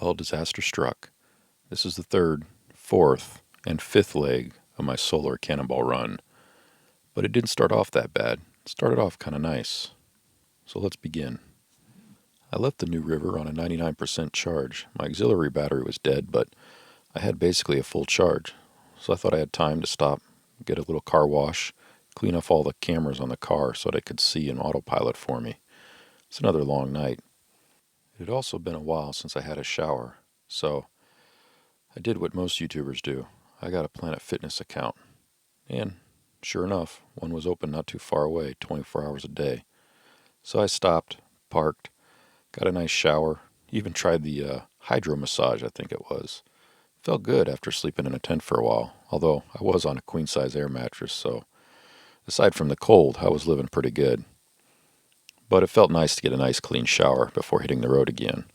Well, disaster struck. This is the third, fourth, and fifth leg of my solar Cannonball Run. But it didn't start off that bad. It started off kind of nice. So let's begin. I left the New River on a 99% charge. My auxiliary battery was dead, but I had basically a full charge. So I thought I had time to stop, get a little car wash, clean off all the cameras on the car so that it could see an autopilot for me. It's another long night. It had also been a while since I had a shower, so I did what most YouTubers do. I got a Planet Fitness account. And sure enough, one was open not too far away, 24 hours a day. So I stopped, parked, got a nice shower, even tried the hydro massage, I think it was. Felt good after sleeping in a tent for a while, although I was on a queen-size air mattress, so aside from the cold, I was living pretty good. But it felt nice to get a nice clean shower before hitting the road again.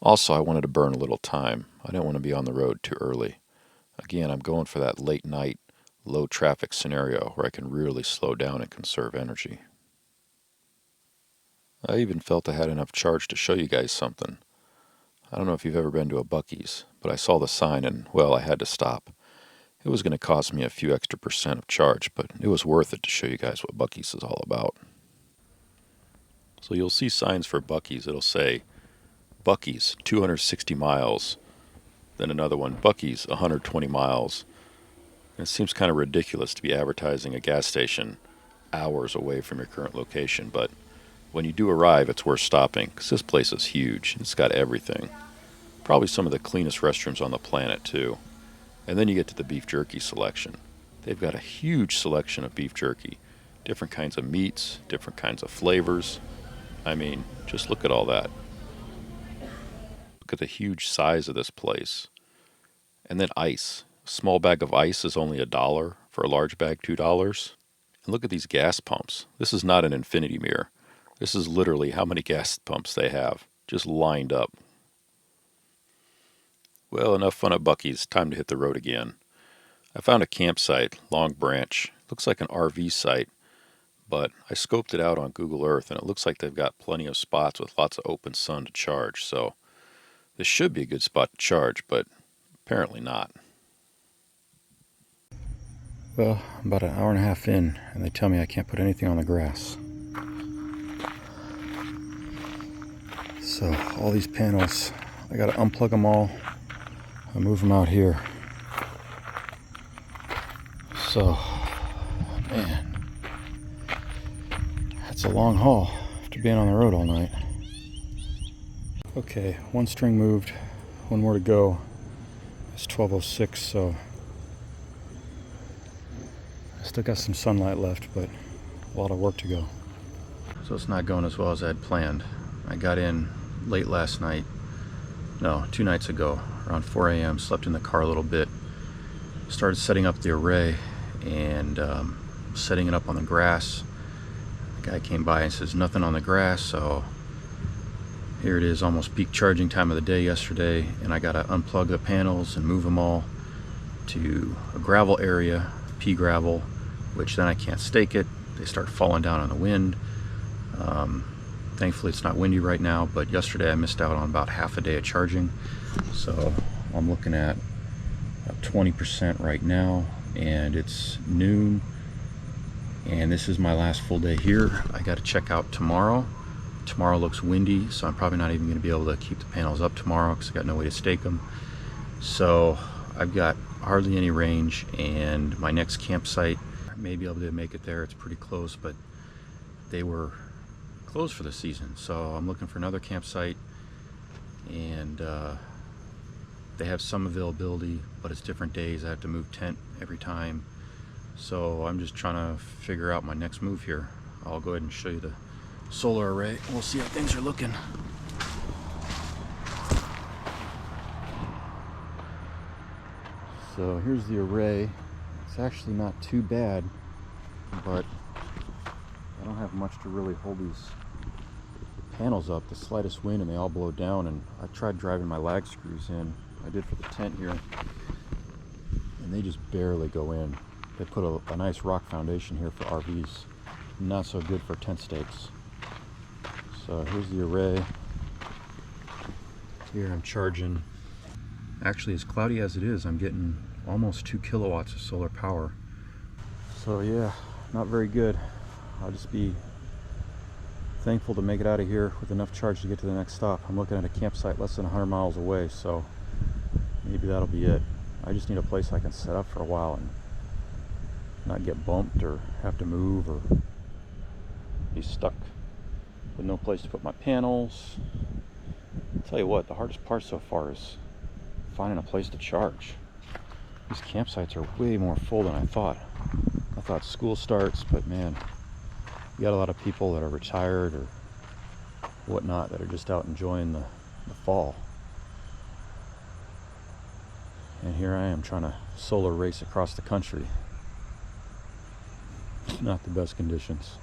Also, I wanted to burn a little time. I didn't want to be on the road too early. Again, I'm going for that late night, low traffic scenario where I can really slow down and conserve energy. I even felt I had enough charge to show you guys something. I don't know if you've ever been to a Buc-ee's, but I saw the sign and, well, I had to stop. It was going to cost me a few extra percent of charge, but it was worth it to show you guys what Buc-ee's is all about. So you'll see signs for Buc-ee's. It'll say, Buc-ee's, 260 miles. Then another one, Buc-ee's, 120 miles. And it seems kind of ridiculous to be advertising a gas station hours away from your current location, but when you do arrive, it's worth stopping, because this place is huge. It's got everything. Probably some of the cleanest restrooms on the planet, too. And then you get to the beef jerky selection. They've got a huge selection of beef jerky. Different kinds of meats, different kinds of flavors. I mean, just look at all that. Look at the huge size of this place. And then ice. A small bag of ice is only $1. For a large bag, $2. And look at these gas pumps. This is not an infinity mirror. This is literally how many gas pumps they have, just lined up. Well, enough fun at Buc-ee's. Time to hit the road again. I found a campsite, Long Branch. Looks like an RV site, but I scoped it out on Google Earth, and it looks like they've got plenty of spots with lots of open sun to charge, so this should be a good spot to charge, but apparently not. Well, I'm about an hour and a half in, and they tell me I can't put anything on the grass. So all these panels, I gotta unplug them all and move them out here. So, man, that's a long haul after being on the road all night. Okay, one string moved, one more to go. It's 12:06, so I still got some sunlight left, but a lot of work to go. So it's not going as well as I had planned. I got in late last night, no, 2 nights ago, around 4 a.m., slept in the car a little bit, started setting up the array and setting it up on the grass. The guy came by and says nothing on the grass, so here it is, almost peak charging time of the day yesterday, and I gotta unplug the panels and move them all to a gravel area, pea gravel, which then I can't stake it. They start falling down in the wind. Thankfully it's not windy right now, but yesterday I missed out on about half a day of charging. So I'm looking at 20% right now, and it's noon, and this is my last full day here. I got to check out tomorrow. Tomorrow looks windy, so I'm probably not even going to be able to keep the panels up tomorrow because I got no way to stake them. So I've got hardly any range, and my next campsite, I may be able to make it there. It's pretty close, but they were closed for the season, so I'm looking for another campsite, and they have some availability, but it's different days. I have to move tent every time, so I'm just trying to figure out my next move here. I'll go ahead and show you the solar array. We'll see how things are looking. So here's the array. It's actually not too bad, but I don't have much to really hold these panels up. The slightest wind and they all blow down, and I tried driving my lag screws in. I did for the tent here, and they just barely go in. They put a nice rock foundation here for RVs. Not so good for tent stakes. So here's the array. Here I'm charging. Actually, as cloudy as it is, I'm getting almost 2 kilowatts of solar power. So yeah, not very good. I'll just be thankful to make it out of here with enough charge to get to the next stop. I'm looking at a campsite less than 100 miles away, so maybe that'll be it. I just need a place I can set up for a while and not get bumped or have to move or be stuck with no place to put my panels. I'll tell you what, the hardest part so far is finding a place to charge. These campsites are way more full than I thought. I thought school starts, but man, you got a lot of people that are retired or whatnot that are just out enjoying the fall. And here I am trying to solar race across the country. Not the best conditions.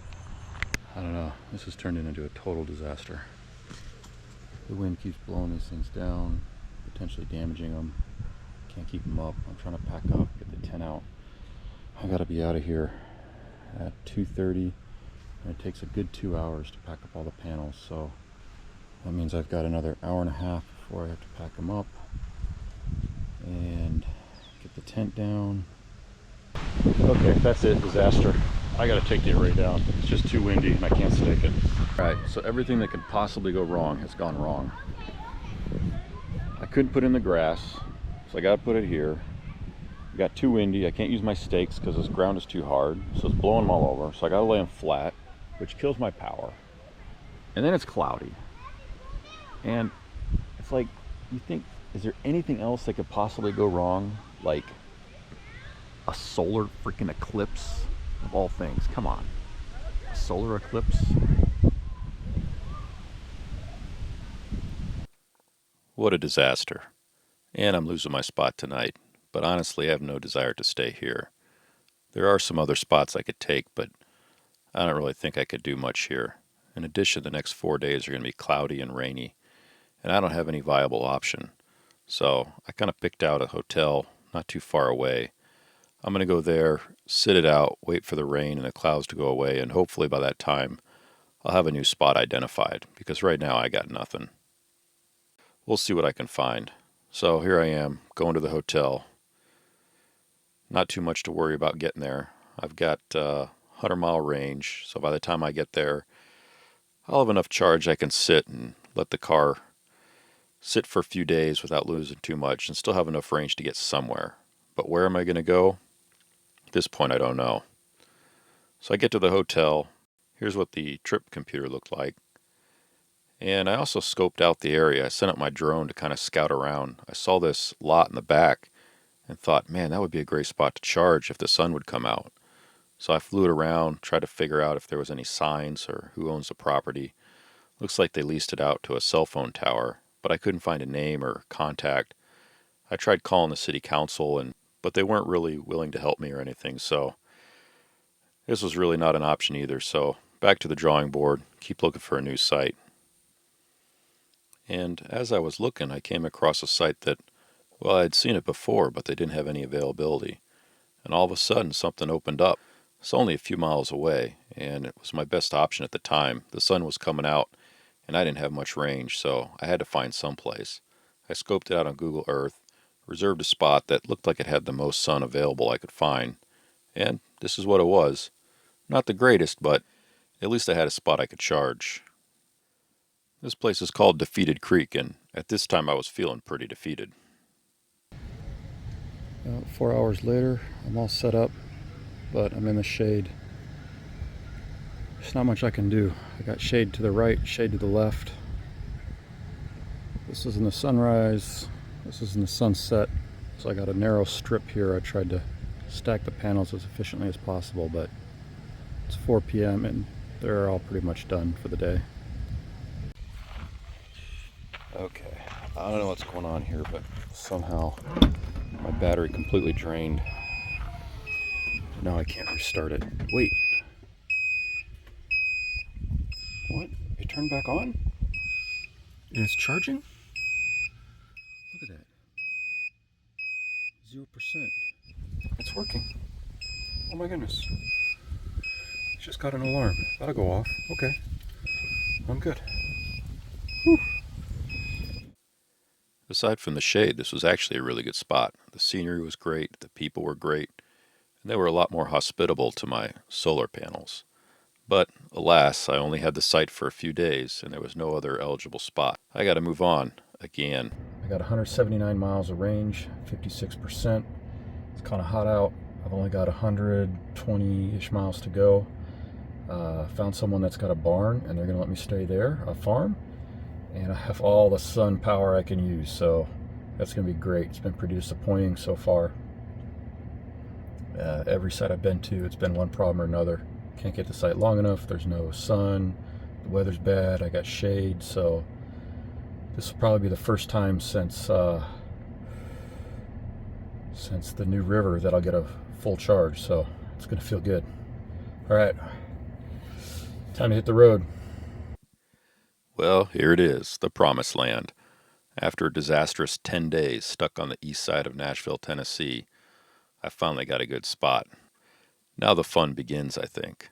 I don't know, this has turned into a total disaster. The wind keeps blowing these things down, potentially damaging them. Can't keep them up. I'm trying to pack up, get the tent out. I gotta be out of here at 2:30. And it takes a good 2 hours to pack up all the panels, so that means I've got another hour and a half before I have to pack them up and get the tent down. Okay, that's it, disaster. I gotta take the array down. It's just too windy and I can't stake it. Alright, so everything that could possibly go wrong has gone wrong. I couldn't put in the grass, so I gotta put it here. It got too windy. I can't use my stakes because this ground is too hard, so it's blowing them all over, so I gotta lay them flat, which kills my power. And then it's cloudy. And it's like, you think, is there anything else that could possibly go wrong? Like a solar freaking eclipse of all things. Come on. A solar eclipse? What a disaster. And I'm losing my spot tonight. But honestly, I have no desire to stay here. There are some other spots I could take, but I don't really think I could do much here. In addition, the next 4 days are going to be cloudy and rainy, and I don't have any viable option. So I kind of picked out a hotel not too far away. I'm going to go there, sit it out, wait for the rain and the clouds to go away, and hopefully by that time I'll have a new spot identified, because right now I got nothing. We'll see what I can find. So here I am, going to the hotel. Not too much to worry about getting there. I've got 100-mile range, so by the time I get there, I'll have enough charge I can sit and let the car sit for a few days without losing too much and still have enough range to get somewhere. But where am I going to go? At this point, I don't know. So I get to the hotel. Here's what the trip computer looked like. And I also scoped out the area. I sent up my drone to kind of scout around. I saw this lot in the back and thought, man, that would be a great spot to charge if the sun would come out. So I flew it around, tried to figure out if there was any signs or who owns the property. Looks like they leased it out to a cell phone tower, but I couldn't find a name or contact. I tried calling the city council, but they weren't really willing to help me or anything, so this was really not an option either. So back to the drawing board, keep looking for a new site. And as I was looking, I came across a site that, well, I'd seen it before, but they didn't have any availability. And all of a sudden, something opened up. It's only a few miles away, and it was my best option at the time. The sun was coming out, and I didn't have much range, so I had to find someplace. I scoped it out on Google Earth, reserved a spot that looked like it had the most sun available I could find, and this is what it was. Not the greatest, but at least I had a spot I could charge. This place is called Defeated Creek, and at this time I was feeling pretty defeated. 4 hours later, I'm all set up, but I'm in the shade. There's not much I can do. I got shade to the right, shade to the left. This is in the sunrise, this is in the sunset. So I got a narrow strip here. I tried to stack the panels as efficiently as possible, but it's 4 p.m. and they're all pretty much done for the day. Okay, I don't know what's going on here, but somehow my battery completely drained. Now I can't restart it. Wait. What? It turned back on? And it's charging? Look at that. 0%. It's working. Oh my goodness. Just got an alarm. That'll go off. Okay. I'm good. Whew. Aside from the shade, this was actually a really good spot. The scenery was great, the people were great, and they were a lot more hospitable to my solar panels. But alas, I only had the site for a few days and there was no other eligible spot. I gotta move on again. I got 179 miles of range, 56%. It's kind of hot out. I've only got 120-ish miles to go. Found someone that's got a barn and they're gonna let me stay there, a farm. And I have all the sun power I can use, so that's gonna be great. It's been pretty disappointing so far. Every site I've been to, it's been one problem or another. Can't get the site long enough, there's no sun, the weather's bad, I got shade, so this will probably be the first time since the new river that I'll get a full charge, so it's gonna feel good. All right, time to hit the road. Well, here it is, the promised land. After a disastrous 10 days stuck on the east side of Nashville, Tennessee, I finally got a good spot. Now the fun begins, I think.